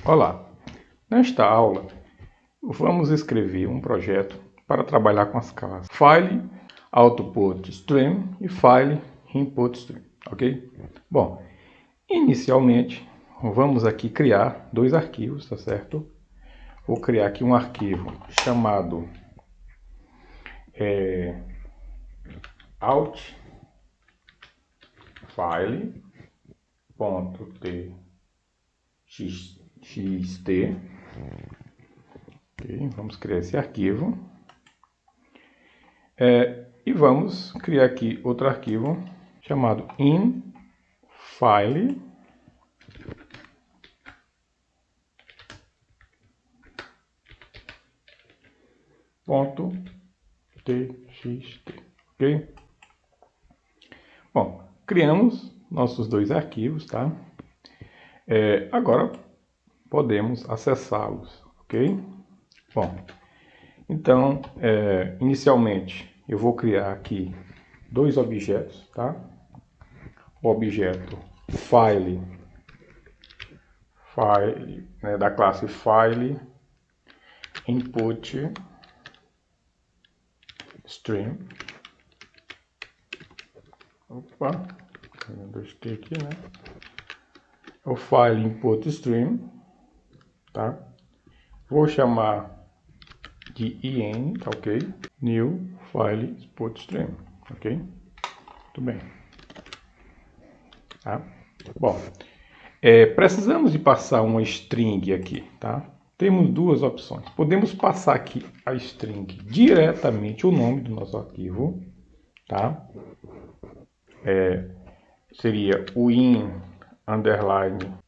Olá! Nesta aula, vamos escrever um projeto para trabalhar com as classes File, Output Stream e File, Input Stream, ok? Bom, inicialmente, vamos aqui criar dois arquivos, tá certo? Vou criar aqui um arquivo chamado outfile.txt. Okay, vamos criar esse arquivo. E vamos criar aqui outro arquivo chamado infile.txt, ok? Bom, criamos nossos dois arquivos, tá? Agora podemos acessá-los, ok? Bom, então, inicialmente eu vou criar aqui dois objetos, tá? O objeto file, né, da classe file input stream. Opa, dois T aqui, né? É o file input stream, tá? Vou chamar de in, tá ok? New file input stream, ok? Muito bem. Tá? Bom, precisamos de passar uma string aqui, tá? Temos duas opções. Podemos passar aqui a string diretamente o nome do nosso arquivo, tá? Seria o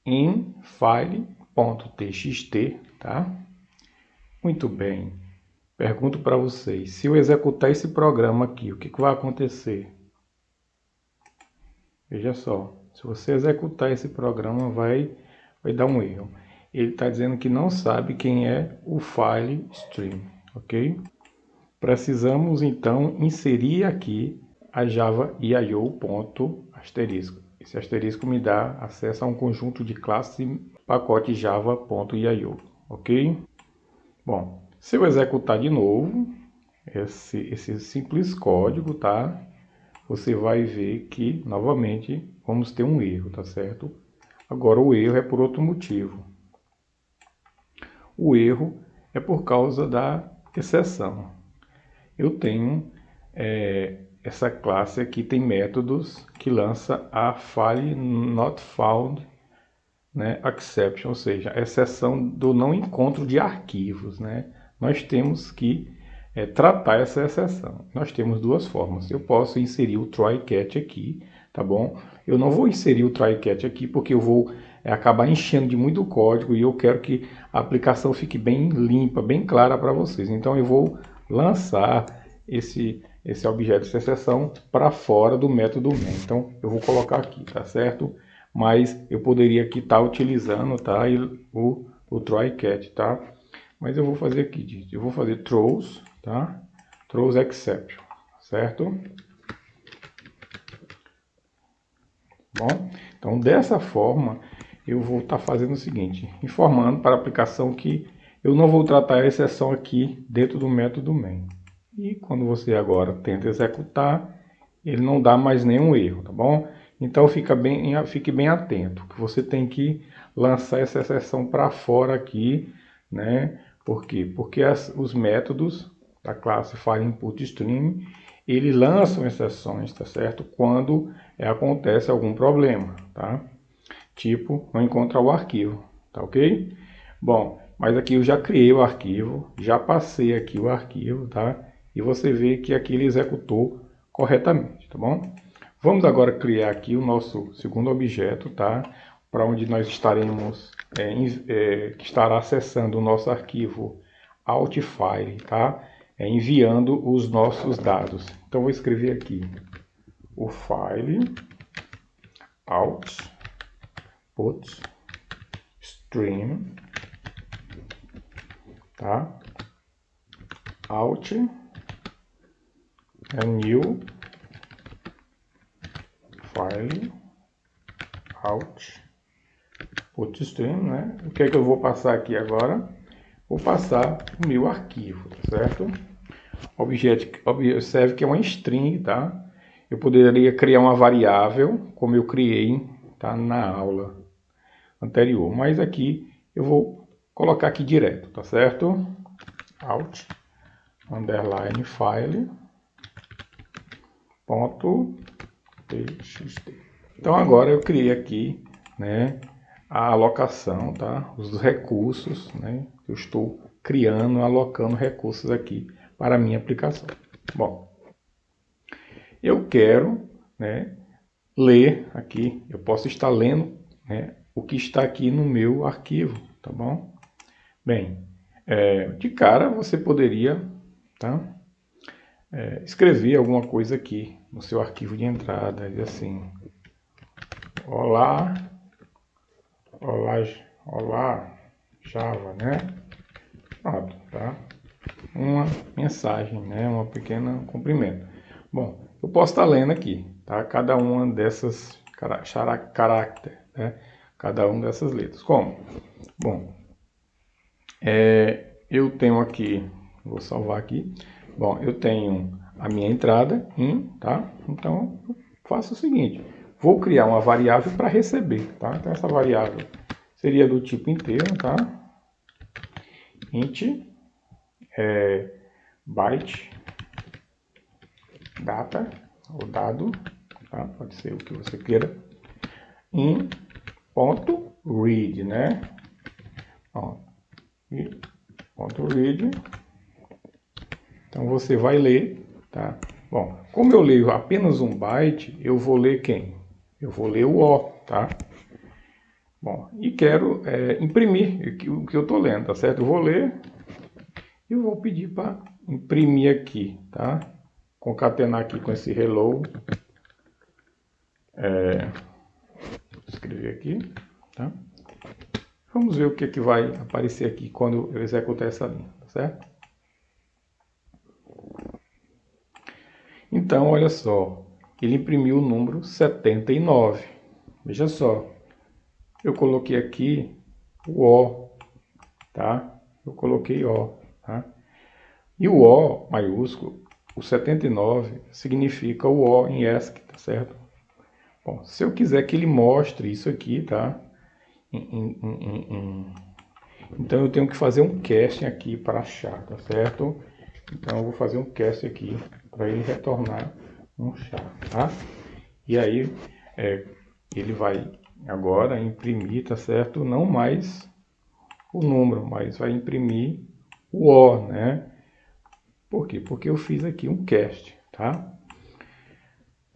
infile.txt, tá? Muito bem. Pergunto para vocês, se eu executar esse programa aqui, o que vai acontecer? Veja só, se você executar esse programa, vai dar um erro. Ele está dizendo que não sabe quem é o file stream, ok? Precisamos então inserir aqui a Java IO.asterisco. Esse asterisco me dá acesso a um conjunto de classe pacote java.io, ok? Bom, se eu executar de novo esse simples código, tá? Você vai ver que novamente vamos ter um erro, tá certo? Agora o erro é por outro motivo. O erro é por causa da exceção. Eu tenho essa classe aqui, tem métodos que lança a file not found, né, exception, ou seja, a exceção do não encontro de arquivos, né? Nós temos que tratar essa exceção. Nós temos duas formas. Eu posso inserir o try-catch aqui, tá bom? Eu não vou inserir o try-catch aqui porque eu vou acabar enchendo de muito código e eu quero que a aplicação fique bem limpa, bem clara para vocês. Então eu vou lançar esse objeto de exceção para fora do método main. Então eu vou colocar aqui, tá certo? Mas eu poderia aqui estar utilizando, tá, o try-catch, tá? Mas eu vou fazer aqui, eu vou fazer throws, tá? Throws exception, certo? Bom, então dessa forma eu vou estar fazendo o seguinte, informando para a aplicação que eu não vou tratar a exceção aqui dentro do método main. E quando você agora tenta executar, ele não dá mais nenhum erro, tá bom? Então fique bem atento, que você tem que lançar essa exceção para fora aqui, né? Por quê? Porque os métodos da classe FileInputStream, eles lançam exceções, tá certo? Quando acontece algum problema, tá? Tipo, não encontra o arquivo, tá ok? Bom, mas aqui eu já criei o arquivo, já passei aqui o arquivo, tá? E você vê que aqui ele executou corretamente, tá bom? Vamos agora criar aqui o nosso segundo objeto, tá? Para onde nós estaremos, que estará acessando o nosso arquivo outfile, tá? Enviando os nossos dados. Então vou escrever aqui o file output stream, tá? Out new file outro stream, né? O que é que eu vou passar aqui agora? Vou passar o meu arquivo, tá certo? Observe que é uma string, tá? Eu poderia criar uma variável, como eu criei, tá, na aula anterior, mas aqui eu vou colocar aqui direto, tá certo? Alt, underline file, ponto txt. Então agora eu criei aqui, né, a alocação, tá? Os recursos, né? Eu estou criando, alocando recursos aqui para a minha aplicação. Bom, eu quero, né, ler aqui, eu posso estar lendo, né, o que está aqui no meu arquivo, tá bom? Bem, de cara você poderia, tá, escrever alguma coisa aqui no seu arquivo de entrada, e assim, olá, olá Java, né? Pronto, tá? Uma mensagem, né? Uma pequena cumprimento. Bom, eu posso estar lendo aqui, tá? Cada uma dessas caracteres, né? Cada uma dessas letras. Como? Bom, eu tenho aqui, vou salvar aqui. Bom, eu tenho a minha entrada in, tá? Então, eu faço o seguinte, vou criar uma variável para receber, tá? Então, essa variável seria do tipo inteiro, tá? Int, byte, data, ou dado, tá? Pode ser o que você queira, in ponto read, né? Ó, e ponto read. Então você vai ler, tá? Bom, como eu leio apenas um byte, eu vou ler quem? Eu vou ler o O, tá? Bom, e quero imprimir o que eu estou lendo, tá certo? Eu vou ler e vou pedir para imprimir aqui, tá? Concatenar aqui com esse hello. Vou escrever aqui, tá? Vamos ver o que vai aparecer aqui quando eu executar essa linha, tá certo? Então, olha só, ele imprimiu o número 79. Veja só, eu coloquei aqui o O, tá? Eu coloquei O, tá? E o O maiúsculo, o 79, significa o O em ESC, tá certo? Bom, se eu quiser que ele mostre isso aqui, tá? Então eu tenho que fazer um casting aqui para achar, tá certo? Então eu vou fazer um casting aqui para ele retornar um char, tá? E aí ele vai agora imprimir, tá certo? Não mais o número, mas vai imprimir o O, né? Por quê? Porque eu fiz aqui um cast, tá?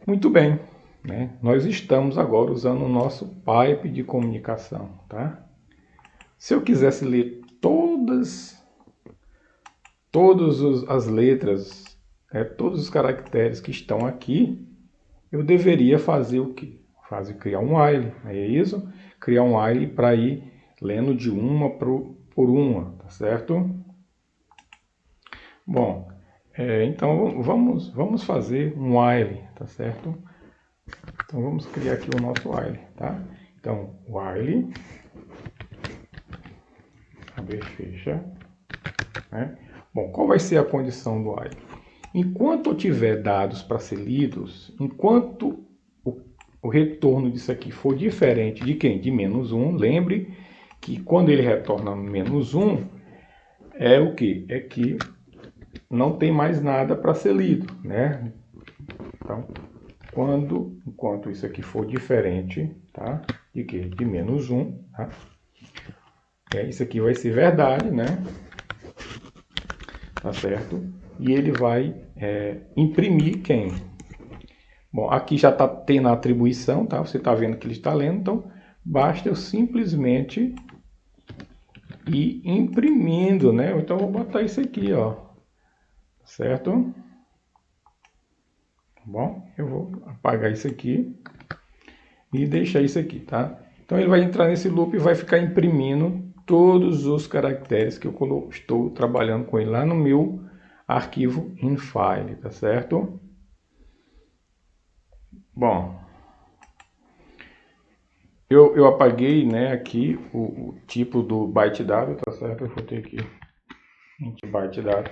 Muito bem, né? Nós estamos agora usando o nosso pipe de comunicação, tá? Se eu quisesse ler todas as letras, todos os caracteres que estão aqui, eu deveria fazer o quê? Criar um while, é isso? Criar um while para ir lendo de uma por uma, tá certo? Bom, então vamos fazer um while, tá certo? Então vamos criar aqui o nosso while, tá? Então, while, abre, fecha, né? Bom, qual vai ser a condição do while? Enquanto eu tiver dados para ser lidos, enquanto o retorno disso aqui for diferente de quem? De -1, lembre que quando ele retorna -1, é o que? É que não tem mais nada para ser lido, né? Então, enquanto isso aqui for diferente, tá? De que? De -1, tá? Isso aqui vai ser verdade, né? Tá certo? E ele vai imprimir quem? Bom, aqui já está tendo a atribuição, tá? Você está vendo que ele está lendo, então basta eu simplesmente ir imprimindo, né? Então eu vou botar isso aqui, ó, certo? Bom, eu vou apagar isso aqui e deixar isso aqui, tá? Então ele vai entrar nesse loop e vai ficar imprimindo todos os caracteres que eu estou trabalhando com ele lá no meu arquivo infile, tá certo? Bom, Eu apaguei, né, aqui o tipo do byte dado, tá certo? Eu vou ter aqui byte dado.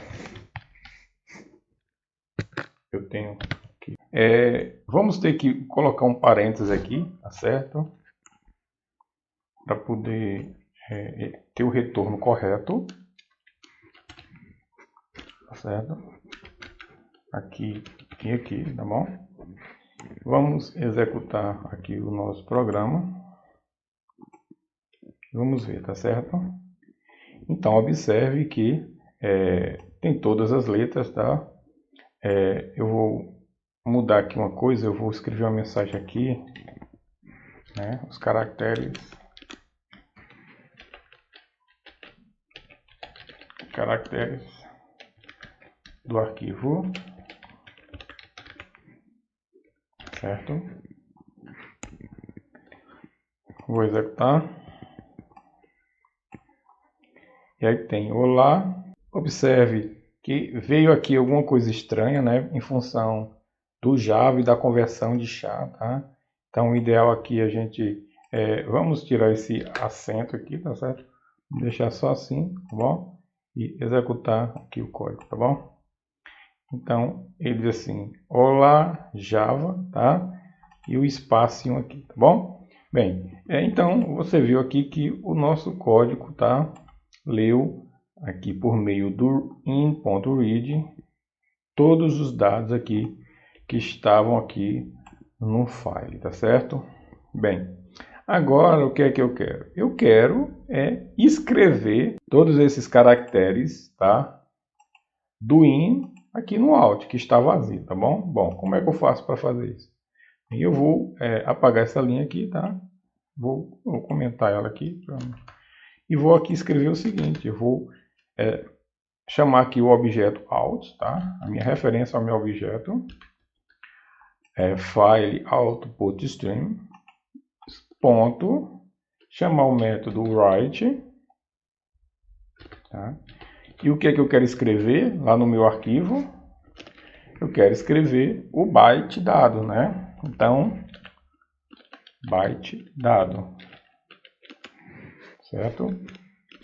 Eu tenho aqui. Vamos ter que colocar um parênteses aqui, tá certo? Para poder ter o retorno correto, tá certo? Aqui e aqui, tá bom? Vamos executar aqui o nosso programa. Vamos ver, tá certo? Então, observe que tem todas as letras, tá? Eu vou mudar aqui uma coisa, eu vou escrever uma mensagem aqui, né? Os caracteres do arquivo, certo? Vou executar. E aí tem olá. Observe que veio aqui alguma coisa estranha, né? Em função do Java e da conversão de chá, tá? Então o ideal aqui a gente... vamos tirar esse acento aqui, tá certo? Vou deixar só assim, tá bom? E executar aqui o código, tá bom? Então ele diz assim, olá Java, tá? E o espacinho aqui, tá bom? Bem, então você viu aqui que o nosso código, tá? Leu aqui por meio do in.read todos os dados aqui que estavam aqui no file, tá certo? Bem, agora o que é que eu quero? Eu quero escrever todos esses caracteres, tá? Do in aqui no out, que está vazio, tá bom? Bom, como é que eu faço para fazer isso? Eu vou apagar essa linha aqui, tá? Vou comentar ela aqui. E vou aqui escrever o seguinte, eu vou chamar aqui o objeto out, tá? A minha referência ao meu objeto é file output stream, ponto, chamar o método write, tá? E o que é que eu quero escrever lá no meu arquivo? Eu quero escrever o byte dado, né? Então, byte dado, certo?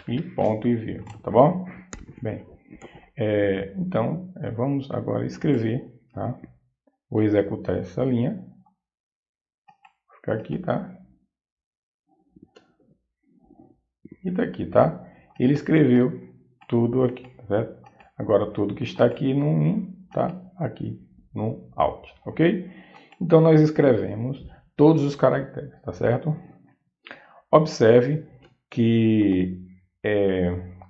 E ponto e vírgula, tá bom? Bem, então vamos agora escrever, tá? Vou executar essa linha, vou ficar aqui, tá? E tá aqui, tá? Ele escreveu tudo aqui, tá certo? Agora tudo que está aqui no in, tá aqui no out, ok? Então nós escrevemos todos os caracteres, tá certo? Observe que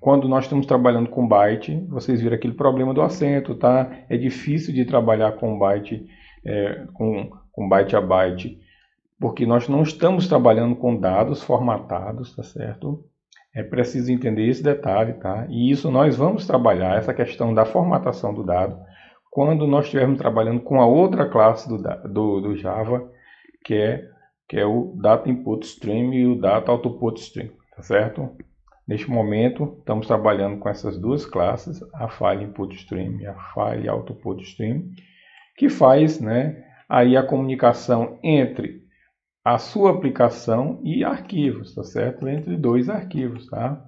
quando nós estamos trabalhando com byte, vocês viram aquele problema do acento, tá? É difícil de trabalhar com byte, com byte a byte, porque nós não estamos trabalhando com dados formatados, tá certo? É preciso entender esse detalhe, tá? E isso nós vamos trabalhar, essa questão da formatação do dado, quando nós estivermos trabalhando com a outra classe do Java, que é o Data Input Stream e o Data Output Stream, tá certo? Neste momento, estamos trabalhando com essas duas classes, a File Input Stream e a File Output Stream, que faz, né, aí a comunicação entre a sua aplicação e arquivos, tá certo? Entre dois arquivos, tá?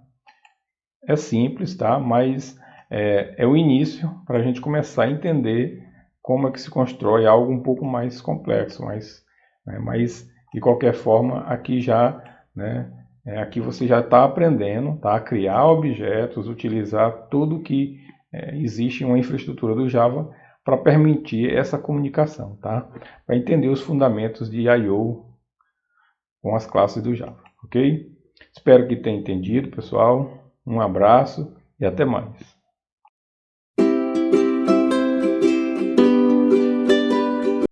É simples, tá? Mas é o início para a gente começar a entender como é que se constrói algo um pouco mais complexo, mas de qualquer forma, aqui já, né? Aqui você já está aprendendo, tá? A criar objetos, utilizar tudo que existe em uma infraestrutura do Java para permitir essa comunicação, tá? Para entender os fundamentos de I/O com as classes do Java, ok? Espero que tenha entendido, pessoal. Um abraço e até mais.